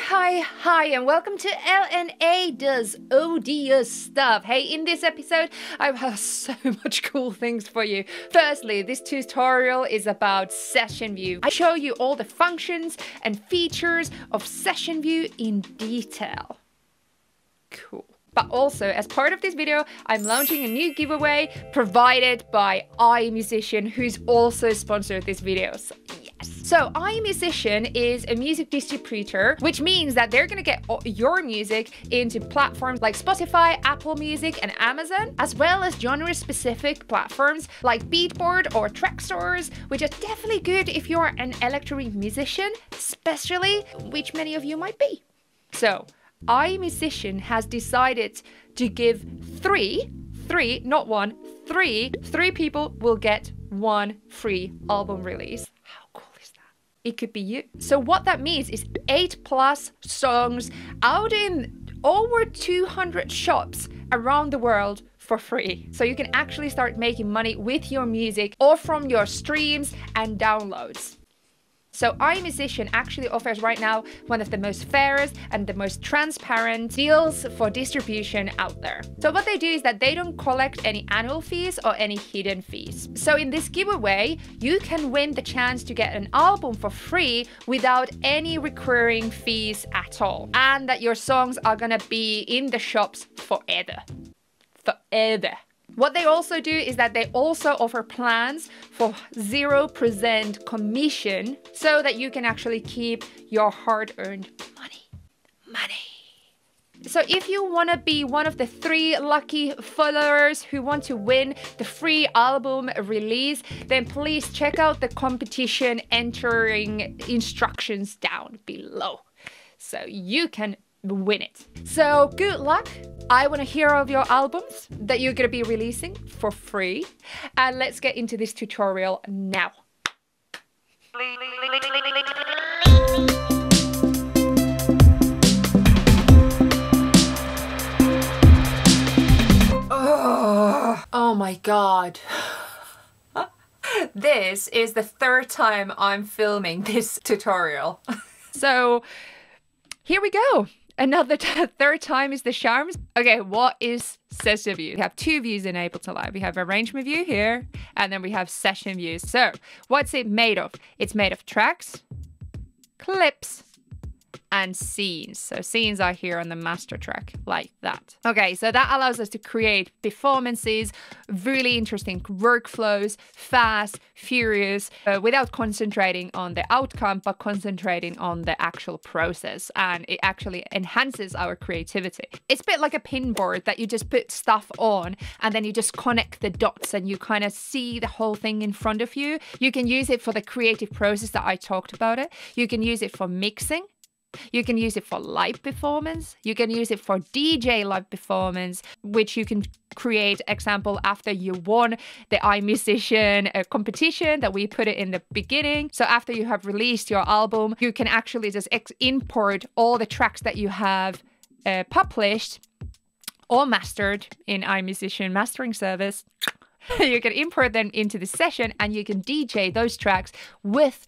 Hi, and welcome to LNA Does Odious Stuff. Hey, in this episode, I have so much cool things for you. Firstly, this tutorial is about Session View. I show you all the functions and features of Session View in detail. Cool. But also, as part of this video, I'm launching a new giveaway provided by iMusician, who's also sponsored this video. So iMusician is a music distributor, which means that they're gonna get your music into platforms like Spotify, Apple Music, and Amazon, as well as genre-specific platforms like Beatport or track stores, which are definitely good if you're an electronic musician, especially which many of you might be. So iMusician has decided to give three people will get one free album release. How cool is that? It could be you. So what that means is 8+ songs out in over 200 shops around the world for free. So you can actually start making money with your music or from your streams and downloads. So iMusician actually offers right now one of the most fairest and the most transparent deals for distribution out there. So what they do is that they don't collect any annual fees or any hidden fees. So in this giveaway, you can win the chance to get an album for free without any recurring fees at all. And that your songs are gonna be in the shops forever. Forever. What they also do is that they also offer plans for 0% commission so that you can actually keep your hard-earned money. So if you want to be one of the 3 lucky followers who want to win the free album release, then please check out the competition entering instructions down below so you can win it. So good luck. I want to hear of your albums that you're going to be releasing for free. And let's get into this tutorial now. Oh my God. This is the 3rd time I'm filming this tutorial. So here we go. Another 3rd time is the charms. Okay, what is Session View? We have 2 views in Ableton Live. We have Arrangement View here, and then we have Session View. So, what's it made of? It's made of tracks, clips, and scenes. So scenes are here on the master track, like that. Okay, so that allows us to create performances, really interesting workflows, fast, furious, without concentrating on the outcome, but concentrating on the actual process. And it actually enhances our creativity. It's a bit like a pinboard that you just put stuff on and then you just connect the dots and you kind of see the whole thing in front of you. You can use it for the creative process that I talked about it. You can use it for mixing. You can use it for live performance. You can use it for DJ live performance, which you can create, example, after you won the iMusician competition that we put it in the beginning. So after you have released your album, you can actually just import all the tracks that you have published or mastered in iMusician mastering service. You can import them into the session and you can DJ those tracks with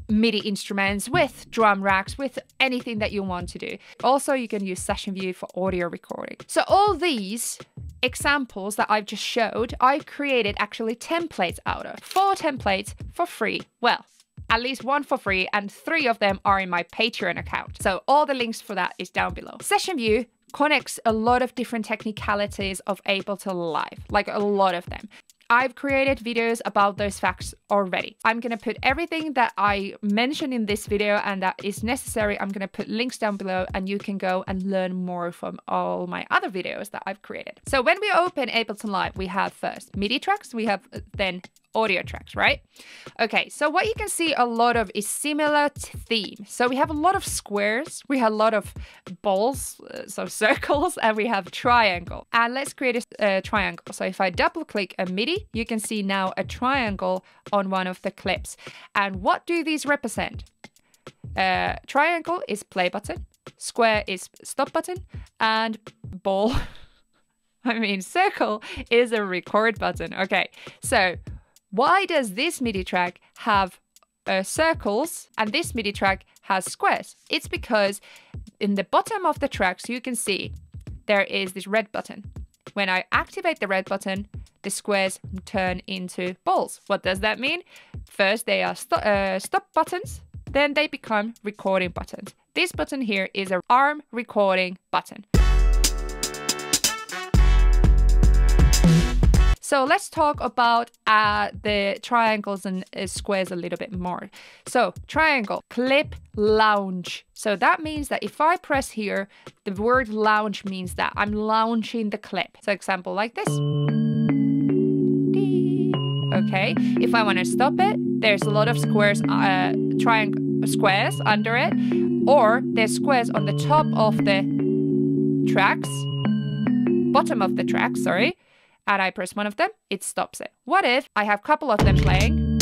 MIDI instruments, with drum racks, with anything that you want to do. Also, you can use Session View for audio recording. So all these examples that I've just showed, I've created actually templates out of. 4 templates for free. Well, at least 1 for free, and 3 of them are in my Patreon account. So all the links for that is down below. Session View connects a lot of different technicalities of Ableton Live, like a lot of them. I've created videos about those facts already. I'm going to put everything that I mentioned in this video and that is necessary. I'm going to put links down below and you can go and learn more from all my other videos that I've created. So when we open Ableton Live, we have first MIDI tracks, we have then audio tracks, right? Okay, so what you can see a lot of is similar theme. So we have a lot of squares, we have a lot of balls, so circles, and we have triangle. And let's create a triangle. So if I double click a MIDI, you can see now a triangle on one of the clips. And what do these represent? Triangle is play button, square is stop button, and ball, circle is a record button. Okay, so why does this MIDI track have circles and this MIDI track has squares? It's because in the bottom of the tracks, you can see there is this red button. When I activate the red button, the squares turn into balls. What does that mean? First, they are stop buttons, then they become recording buttons. This button here is an arm recording button. So let's talk about the triangles and squares a little bit more. So triangle, clip, launch. So that means that if I press here, the word launch means that I'm launching the clip. So example like this. Okay, if I want to stop it, there's a lot of squares, squares under it, or there's squares on the top of the tracks, bottom of the track, sorry, and I press one of them, it stops it. What if I have a couple of them playing?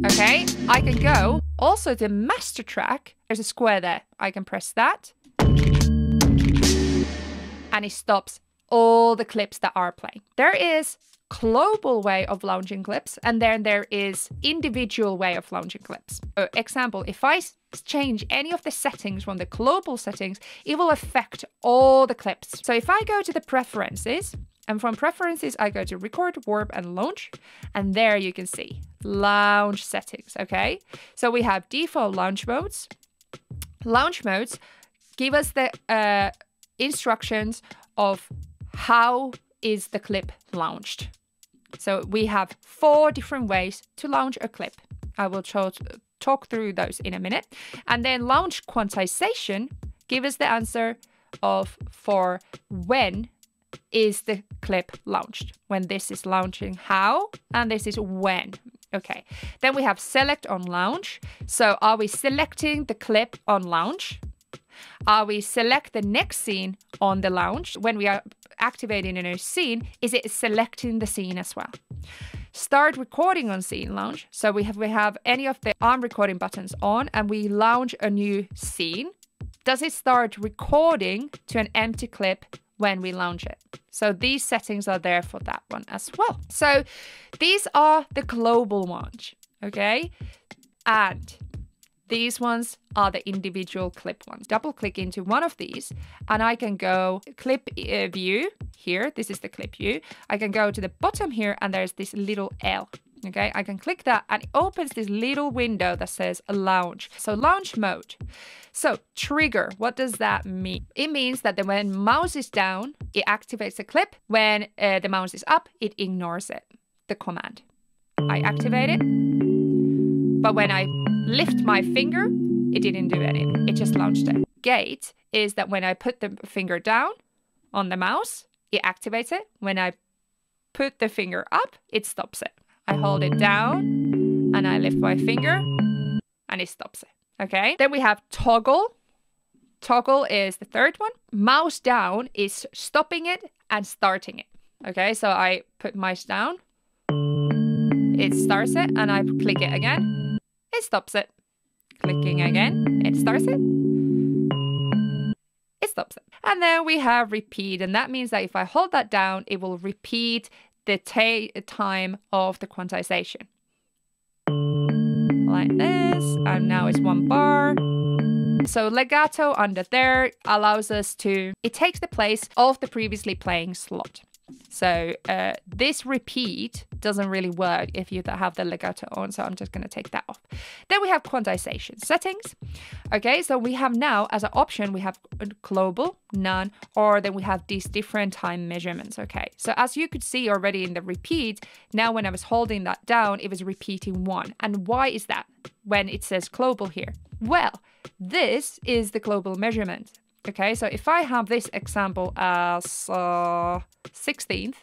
Okay, I can go also to master track. There's a square there. I can press that, and it stops all the clips that are playing. There is global way of launching clips, and then there is individual way of launching clips. Example, if I change any of the settings from the global settings, it will affect all the clips. So if I go to the preferences, and from preferences, I go to record, warp, and launch, and there you can see launch settings, okay? So we have default launch modes. Launch modes give us the instructions of how is the clip launched. So we have 4 different ways to launch a clip. I will talk through those in a minute. And then launch quantization give us the answer for when is the clip launched. When this is launching, how, and this is when. Okay. Then we have select on launch. So are we selecting the clip on launch? Are we select the next scene on the launch? When we are activating a new scene, is it selecting the scene as well? Start recording on scene launch. So we have any of the arm recording buttons on and we launch a new scene. Does it start recording to an empty clip when we launch it? So these settings are there for that one as well. So these are the global ones, okay? And these ones are the individual clip ones. Double click into one of these and I can go clip view here. This is the clip view. I can go to the bottom here and there's this little L. Okay, I can click that and it opens this little window that says launch. So launch mode. So trigger, what does that mean? It means that when mouse is down, it activates the clip. When the mouse is up, it ignores it, the command. I activate it. But when I lift my finger, it didn't do anything. It just launched it. Gate is that when I put the finger down on the mouse, it activates it. When I put the finger up, it stops it. I hold it down and I lift my finger and it stops it. Okay. Then we have toggle. Toggle is the third one. Mouse down is stopping it and starting it. Okay. So I put mouse down. It starts it and I click it again. It stops it. Clicking again. It starts it. It stops it. And then we have repeat. And that means that if I hold that down, it will repeat the time of the quantization. Like this. And now it's 1 bar. So legato under there allows us to, it takes the place of the previously playing slot. So this repeat doesn't really work if you have the legato on. So I'm just going to take that off. Then we have quantization settings. Okay, so we have now as an option, we have global, none, or then we have these different time measurements. Okay, so as you could see already in the repeat, now when I was holding that down, it was repeating 1. And why is that when it says global here? Well, this is the global measurement. Okay, so if I have this example as 16th,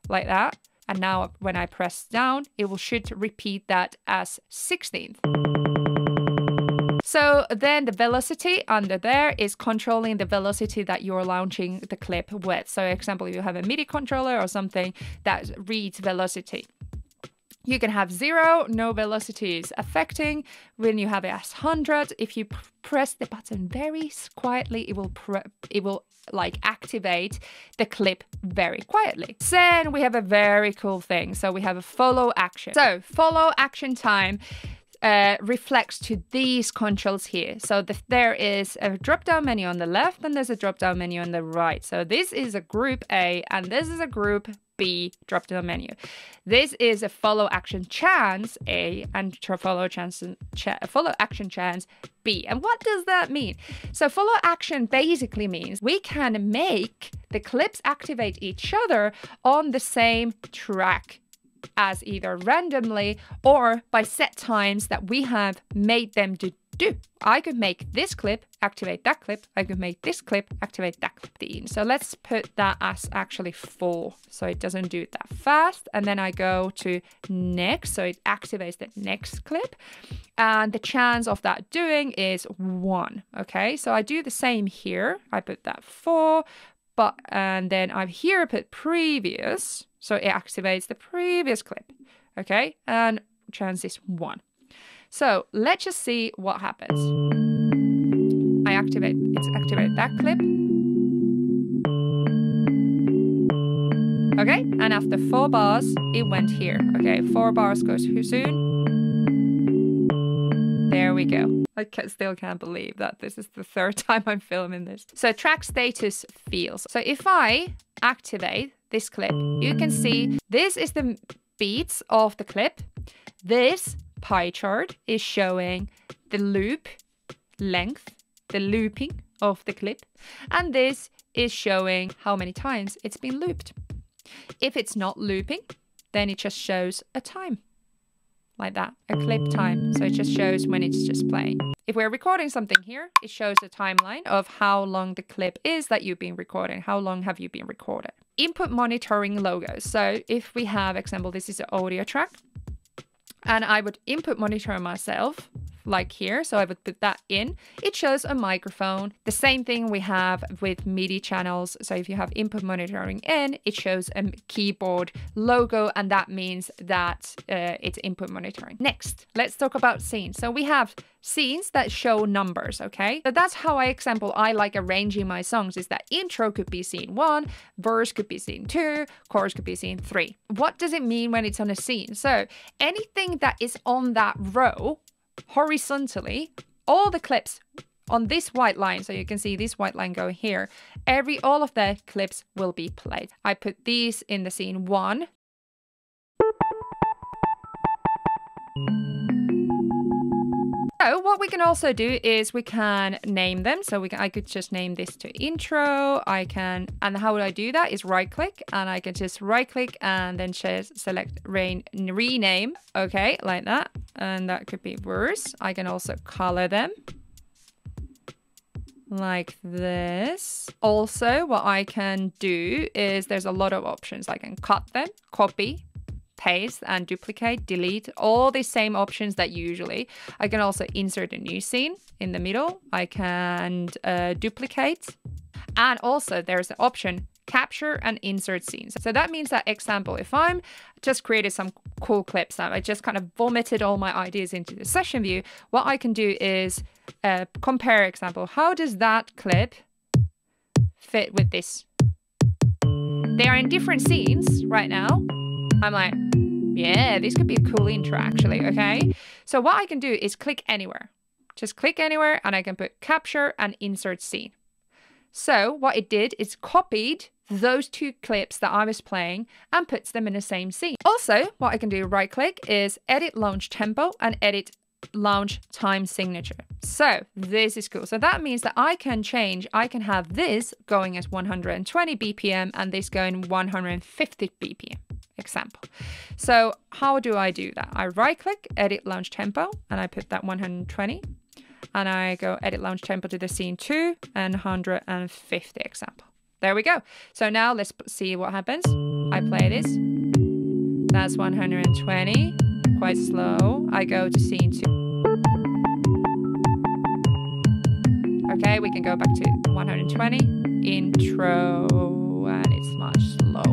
like that, and now when I press down, it should repeat that as 16th. So then the velocity under there is controlling the velocity that you're launching the clip with. So example, if you have a MIDI controller or something that reads velocity. You can have 0, no velocities affecting. When you have it as 100, if you press the button very quietly, it will like activate the clip very quietly. Then we have a very cool thing. So we have a follow action. So follow action time reflects to these controls here. So there is a drop-down menu on the left and there's a drop-down menu on the right. So this is a group A and this is a group B drop-down menu. This is a follow action chance A and follow action chance B. And what does that mean? So follow action basically means we can make the clips activate each other on the same track as either randomly or by set times that we have made them to do. I could make this clip activate that clip. I could make this clip activate that clip. So let's put that as actually 4 so it doesn't do it that fast. And then I go to next, so it activates the next clip. And the chance of that doing is 1. Okay, so I do the same here. I put that 4, and then I've here put previous. So it activates the previous clip, okay? And chance is 1. So let's just see what happens. It's activated that clip. Okay, and after 4 bars, it went here. Okay, 4 bars goes soon. There we go. I still can't believe that this is the 3rd time I'm filming this. So track status feels. So if I activate this clip, you can see this is the beats of the clip. This pie chart is showing the loop length, the looping of the clip. And this is showing how many times it's been looped. If it's not looping, then it just shows a time. Like that, a clip time. So it just shows when it's just playing. If we're recording something here, it shows a timeline of how long the clip is that you've been recording. How long have you been recorded? Input monitoring logos. So if we have, example, this is an audio track and I would input monitor myself like here. So I would put that in. It shows a microphone. The same thing we have with MIDI channels. So if you have input monitoring in, it shows a keyboard logo, and that means that it's input monitoring. Next, let's talk about scenes. So we have scenes that show numbers, okay? So that's how I like arranging my songs, is that intro could be scene 1, verse could be scene 2, chorus could be scene 3. What does it mean when it's on a scene? So anything that is on that row horizontally, all the clips on this white line, so you can see this white line going here, all of the clips will be played. I put these in the scene 1. So what we can also do is we can name them. So I could just name this to intro. And how would I do that is right click, and I can just right click and then select rename. Okay, like that. And that could be verse. I can also color them like this. Also, what I can do is there's a lot of options. I can cut them, copy, paste and duplicate, delete, all the same options that usually. I can also insert a new scene in the middle. I can duplicate. And also there's an option, capture and insert scenes. So that means that, example, if I'm just created some cool clips and I just kind of vomited all my ideas into the session view, what I can do is compare, example, how does that clip fit with this? They are in different scenes right now. I'm like, yeah, this could be a cool intro actually, okay? So what I can do is click anywhere. Just click anywhere and I can put capture and insert scene. So what it did is copied those 2 clips that I was playing and puts them in the same scene. Also, what I can do right click is edit launch tempo and edit launch time signature. So this is cool. So that means that I can have this going as 120 BPM and this going 150 BPM. Example. So how do I do that? I right click, edit launch tempo, and I put that 120, and I go edit launch tempo to the scene 2 and 150 example. There we go. So now let's see what happens. I play this. That's 120, quite slow. I go to scene 2. Okay, we can go back to 120, intro. low and it's much slow.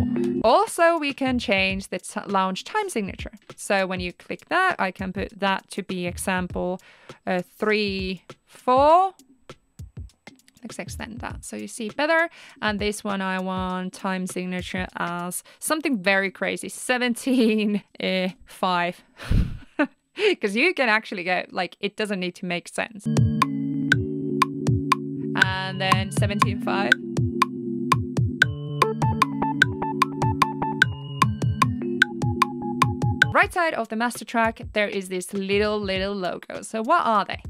Also, we can change the launch time signature. So when you click that, I can put that to be example 3, 4. Let's extend that so you see better. And this one I want time signature as something very crazy, 17, 5. Because you can actually get, like, it doesn't need to make sense. And then 17.5. Right side of the master track, there is this little logo. So what are they?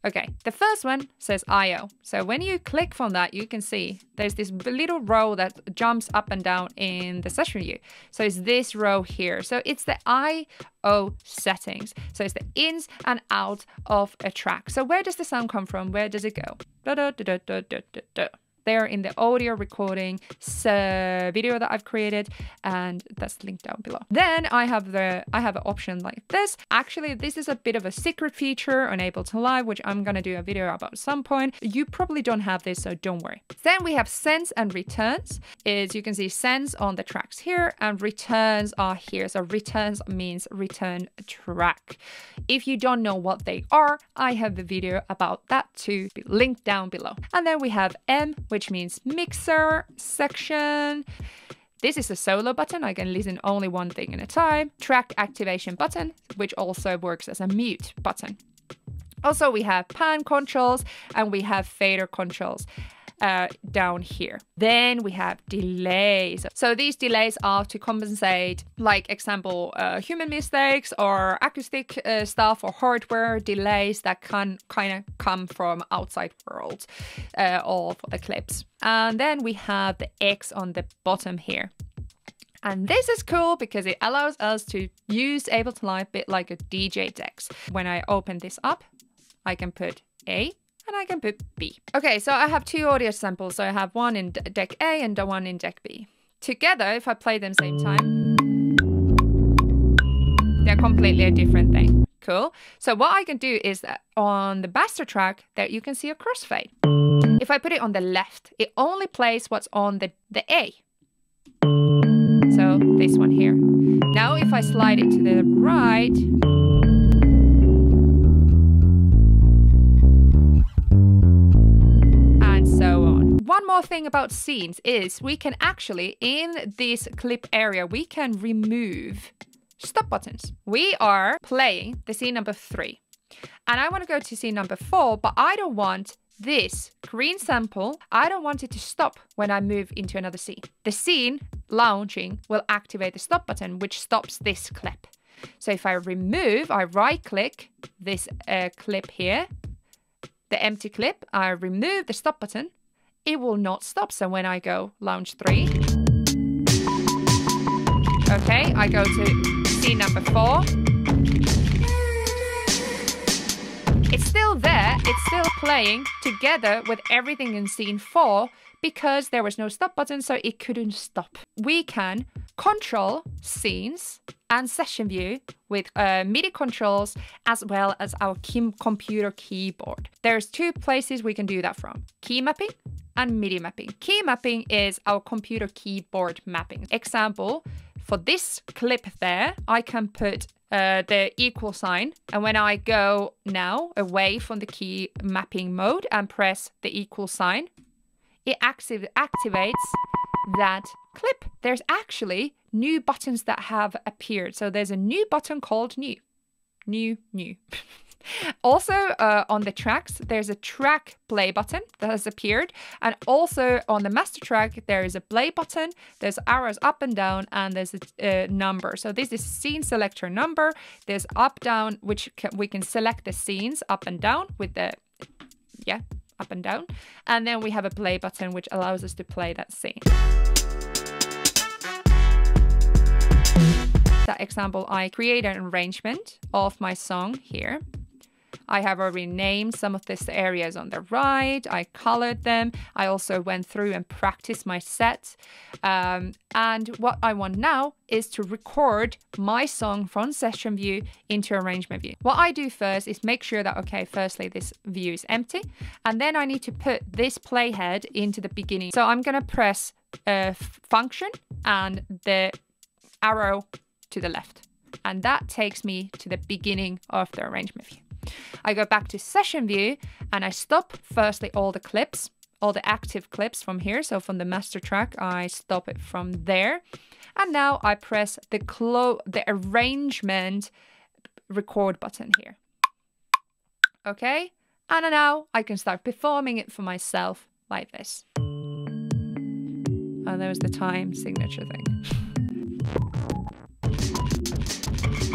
Okay, the first one says IO. So when you click from that, you can see there's this little row that jumps up and down in the session view. So it's this row here. So it's the IO settings. So it's the ins and out of a track. So where does the sound come from? Where does it go? There in the audio recording video that I've created, and that's linked down below. Then I have an option like this. Actually, this is a bit of a secret feature on Ableton Live, which I'm gonna do a video about at some point. You probably don't have this, so don't worry. Then we have sends and returns. Is you can see sends on the tracks here and returns are here. So returns means return track. If you don't know what they are, I have a video about that too, linked down below. And then we have M, which means mixer section. This is a solo button. I can listen only one thing at a time. Track activation button, which also works as a mute button. Also, we have pan controls and we have fader controls down here. Then we have delays. So these delays are to compensate, like example, human mistakes or acoustic stuff or hardware delays that can kind of come from outside world or for the clips. And then we have the X on the bottom here. And this is cool because it allows us to use Ableton Live a bit like a DJ decks. When I open this up, I can put A and I can put B. Okay, so I have two audio samples. So I have one in deck A and the one in deck B. Together, if I play them same time, they're completely a different thing. Cool. So what I can do is that on the master track, there you can see a crossfade. If I put it on the left, it only plays what's on the A. So this one here. Now if I slide it to the right, and so on. One more thing about scenes is we can actually, in this clip area, we can remove stop buttons. We are playing the scene number 3. And I want to go to scene number 4, but I don't want this green sample, I don't want it to stop when I move into another scene. The scene launching will activate the stop button, which stops this clip. So if I remove, I right click this clip here, the empty clip, I remove the stop button, it will not stop. So when I go launch 3, okay, I go to scene number 4. It's still there, it's still playing together with everything in scene 4 because there was no stop button, so it couldn't stop. We can control scenes and session view with MIDI controls as well as our computer keyboard. There's 2 places we can do that from: key mapping and MIDI mapping. Key mapping is our computer keyboard mapping. Example, for this clip there, I can put the equal sign, and when I go now away from the key mapping mode and press the equal sign, it activates that clip. There's actually new buttons that have appeared. So there's a new button called new. Also on the tracks, there's a track play button that has appeared. And also on the master track, there is a play button. There's arrows up and down, and there's a number. So this is scene selector number. There's up, down, which we can select the scenes up and down with the, up and down. And then we have a play button, which allows us to play that scene. That example, I create an arrangement of my song here. I have already named some of these areas on the right. I colored them. I also went through and practiced my set. And what I want now is to record my song from session view into arrangement view. What I do first is make sure that, okay, firstly, this view is empty. And then I need to put this playhead into the beginning. So I'm going to press function and the arrow to the left. And that takes me to the beginning of the arrangement view. I go back to session view and I stop firstly all the clips, all the active clips from here. So from the master track, I stop it from there. And now I press the arrangement record button here. Okay. And now I can start performing it for myself like this. Oh, there was the time signature thing.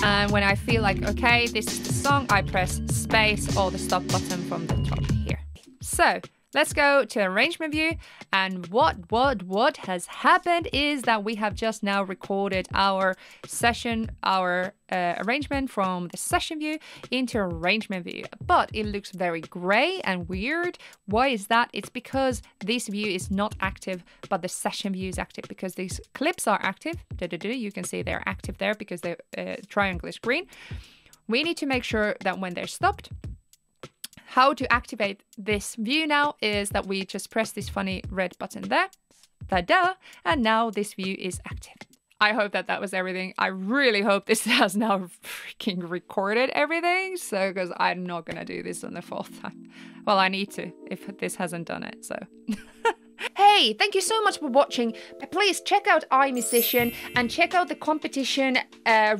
And when I feel like, okay, this is the song, I press space or the stop button from the top here. So let's go to arrangement view. And what has happened is that we have just now recorded our session, our arrangement from the session view into arrangement view. But it looks very gray and weird. Why is that? It's because this view is not active, but the session view is active because these clips are active. You can see they're active there because the triangle is green. We need to make sure that when they're stopped, how to activate this view now is that we just press this funny red button there, and now this view is active. I hope that that was everything. I really hope this has now freaking recorded everything, so because I'm not gonna do this on the 4th time. Well, I need to if this hasn't done it, so. Hey, thank you so much for watching. Please check out iMusician and check out the competition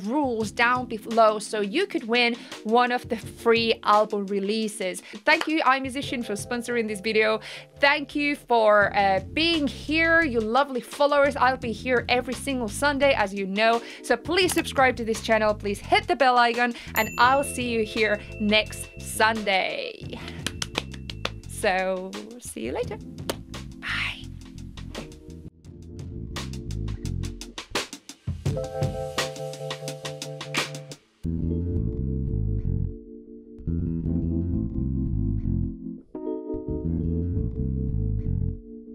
rules down below so you could win one of the free album releases. Thank you, iMusician, for sponsoring this video. Thank you for being here, you lovely followers. I'll be here every single Sunday, as you know. So please subscribe to this channel, please hit the bell icon, and I'll see you here next Sunday. So, see you later. Bye.